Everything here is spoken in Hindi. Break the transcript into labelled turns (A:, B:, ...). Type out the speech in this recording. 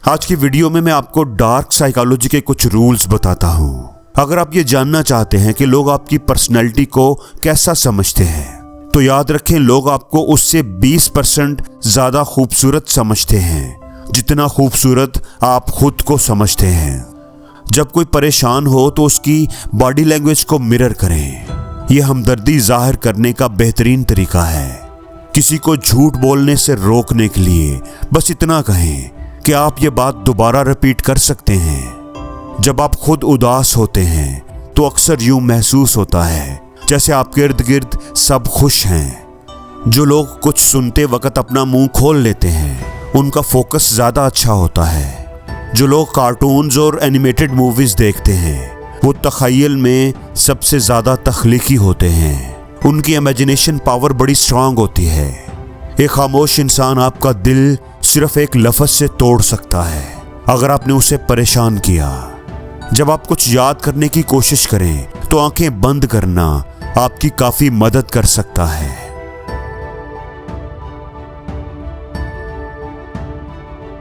A: आज की वीडियो में मैं आपको डार्क साइकोलॉजी के कुछ रूल्स बताता हूँ। अगर आप ये जानना चाहते हैं कि लोग आपकी पर्सनैलिटी को कैसा समझते हैं तो याद रखें, लोग आपको उससे 20% ज्यादा खूबसूरत समझते हैं जितना खूबसूरत आप खुद को समझते हैं। जब कोई परेशान हो तो उसकी बॉडी लैंग्वेज को मिरर करें। यह हमदर्दी जाहिर करने का बेहतरीन तरीका है। किसी को झूठ बोलने से रोकने के लिए बस इतना कहें कि आप ये बात दोबारा रिपीट कर सकते हैं। जब आप खुद उदास होते हैं तो अक्सर यूं महसूस होता है जैसे आपके इर्द गिर्द सब खुश हैं। जो लोग कुछ सुनते वक्त अपना मुंह खोल लेते हैं उनका फोकस ज्यादा अच्छा होता है। जो लोग कार्टून्स और एनिमेटेड मूवीज देखते हैं वो तख़य्युल में सबसे ज्यादा तख्लीकी होते हैं। उनकी इमेजिनेशन पावर बड़ी स्ट्रांग होती है। एक खामोश इंसान आपका दिल सिर्फ एक लफ्ज़ से तोड़ सकता है अगर आपने उसे परेशान किया। जब आप कुछ याद करने की कोशिश करें तो आंखें बंद करना आपकी काफी मदद कर सकता है।